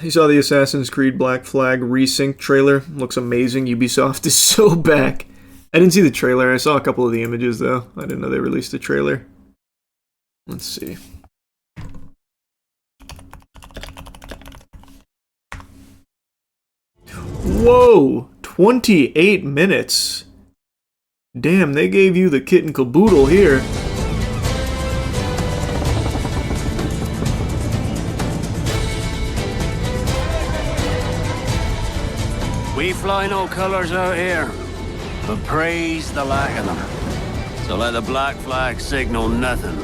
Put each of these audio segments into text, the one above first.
You saw the Assassin's Creed Black Flag Resynced trailer. Looks amazing. Ubisoft is so back. I didn't see the trailer. I saw a couple of the images, though. I didn't know they released a trailer. Let's see. Whoa! 28 minutes. Damn, they gave you the kit and caboodle here. We fly no colors out here, but praise the lack of them. So let the black flag signal nothing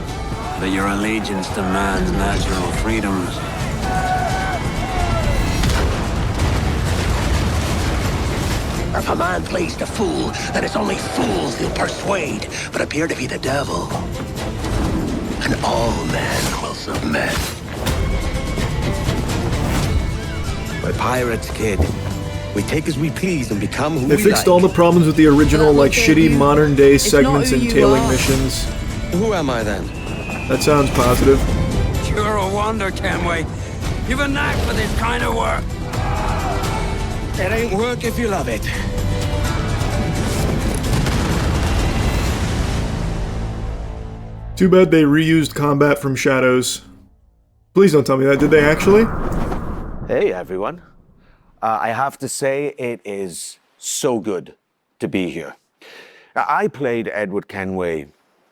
but your allegiance to man's natural freedoms. If a man plays the fool, then it's only fools he'll persuade, but appear to be the devil. And all men will submit. We're pirates, kid. We take as we please and become who we like. They fixed all the problems with the original, like, shitty modern-day segments and tailing missions. Who am I, then? That sounds positive. You're a wonder, Kenway. You've a knack for this kind of work. It ain't work if you love it. Too bad they reused combat from Shadows. Please don't tell me that. Did they actually? Hey, everyone. I have to say, it is so good to be here. I played Edward Kenway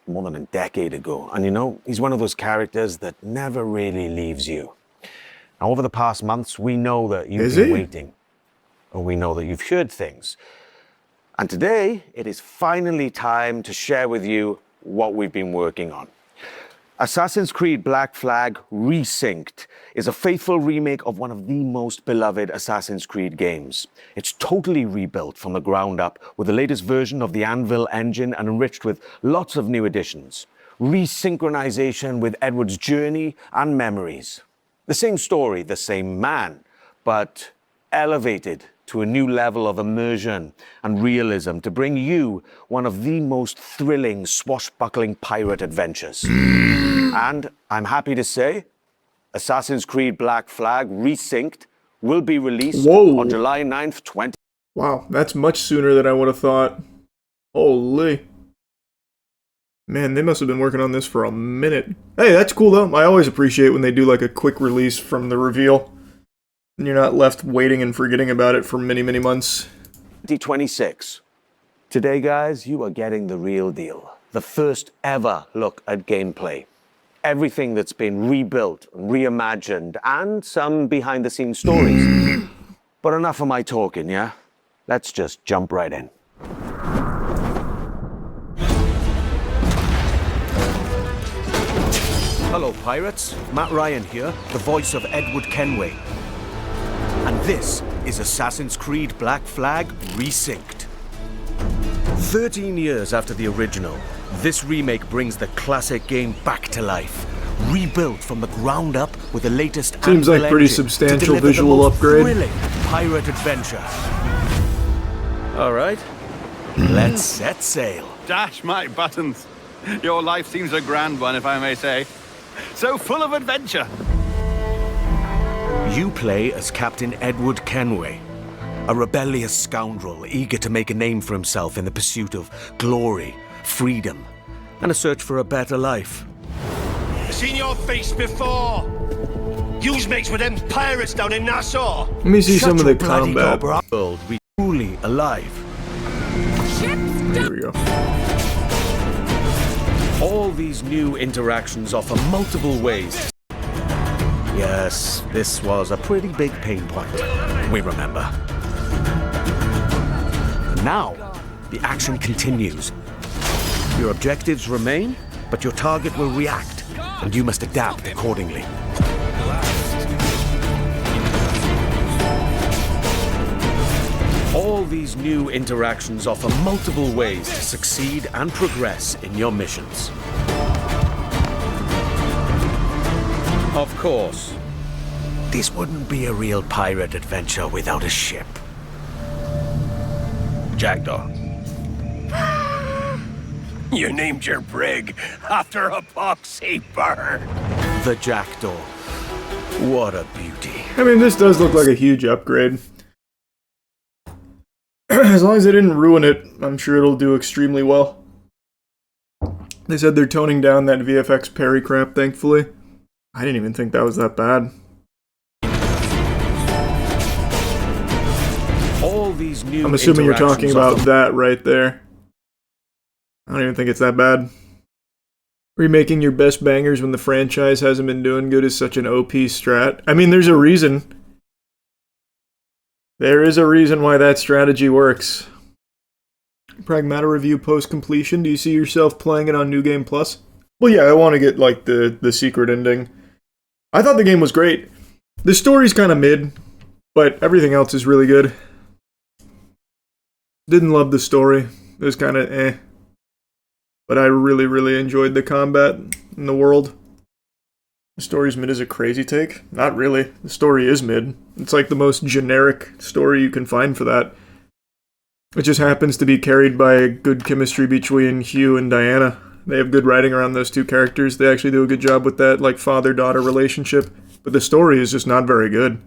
more than a decade ago, and you know, he's one of those characters that never really leaves you. Now, over the past months, we know that you've been waiting. Or we know that you've heard things. And today, it is finally time to share with you what we've been working on. Assassin's Creed Black Flag Resynced is a faithful remake of one of the most beloved Assassin's Creed games. It's totally rebuilt from the ground up with the latest version of the Anvil engine and enriched with lots of new additions. Resynchronization with Edward's journey and memories. The same story, the same man, but elevated to a new level of immersion and realism to bring you one of the most thrilling, swashbuckling pirate adventures. And I'm happy to say, Assassin's Creed Black Flag Resynced will be released on July 9th, 20... Wow, that's much sooner than I would have thought. Holy. Man, they must have been working on this for a minute. Hey, that's cool though. I always appreciate when they do like a quick release from the reveal. And you're not left waiting and forgetting about it for many, many months. 2026. Today, guys, you are getting the real deal. The first ever look at gameplay. Everything that's been rebuilt, reimagined, and some behind-the-scenes stories. But enough of my talking, yeah? Let's just jump right in. Hello, pirates. Matt Ryan here, the voice of Edward Kenway. And this is Assassin's Creed Black Flag Resynced. 13 years after the original, this remake brings the classic game back to life. Rebuilt from the ground up with the latest Seems like pretty substantial visual upgrade. Thrilling pirate adventure. All right, let's set sail. Dash my buttons. Your life seems a grand one, if I may say. So full of adventure. You play as Captain Edward Kenway, a rebellious scoundrel eager to make a name for himself in the pursuit of glory, freedom, and a search for a better life. I've seen your face before. Yous mates with them pirates down in Nassau. Let me see some of the combat. World be truly alive. There we go. All these new interactions offer multiple ways. Yes, this was a pretty big pain point. We remember. Now, the action continues. Your objectives remain, but your target will react, and you must adapt accordingly. All these new interactions offer multiple ways to succeed and progress in your missions. Of course, this wouldn't be a real pirate adventure without a ship. Jackdaw. You named your brig after a poxy bird. The Jackdaw. What a beauty. I mean, this does look like a huge upgrade. As long as they didn't ruin it, I'm sure it'll do extremely well. They said they're toning down that VFX parry crap, thankfully. I didn't even think that was that bad. All these new I'm assuming you're talking interactions about of that right there. I don't even think it's that bad. Remaking your best bangers when the franchise hasn't been doing good is such an OP strat. I mean, there's a reason. There is a reason why that strategy works. Pragmata review post-completion. Do you see yourself playing it on New Game Plus? Well, yeah, I want to get, like, the secret ending. I thought the game was great. The story's kind of mid, but everything else is really good. Didn't love the story. It was kind of eh. But I really, really enjoyed the combat in the world. The story's mid is a crazy take? Not really. The story is mid. It's like the most generic story you can find for that. It just happens to be carried by good chemistry between Hugh and Diana. They have good writing around those two characters. They actually do a good job with that, like, father-daughter relationship. But the story is just not very good.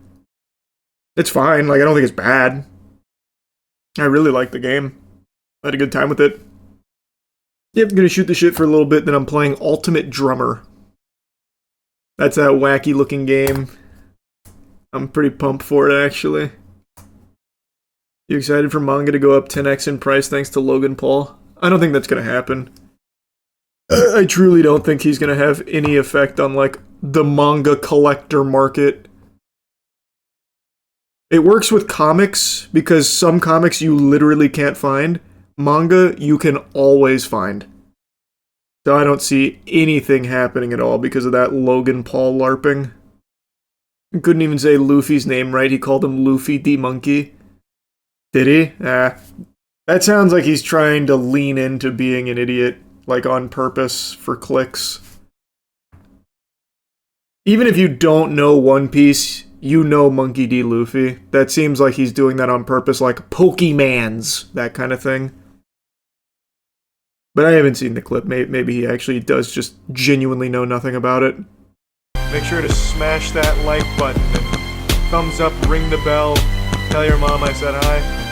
It's fine. Like, I don't think it's bad. I really like the game. I had a good time with it. Yep, I'm gonna shoot the shit for a little bit, then I'm playing Ultimate Drummer. That's that wacky looking game. I'm pretty pumped for it, actually. You excited for manga to go up 10x in price thanks to Logan Paul? I don't think that's gonna happen. I truly don't think he's gonna have any effect on, like, the manga collector market. It works with comics, because some comics you literally can't find. Manga, you can always find. So I don't see anything happening at all because of that Logan Paul LARPing. Couldn't even say Luffy's name right, he called him Luffy D. Monkey. Did he? That sounds like he's trying to lean into being an idiot, like on purpose, for clicks. Even if you don't know One Piece, you know Monkey D. Luffy. That seems like he's doing that on purpose, like Pokemans, that kind of thing. But I haven't seen the clip. Maybe he actually does just genuinely know nothing about it. Make sure to smash that like button and thumbs up, ring the bell, tell your mom I said hi.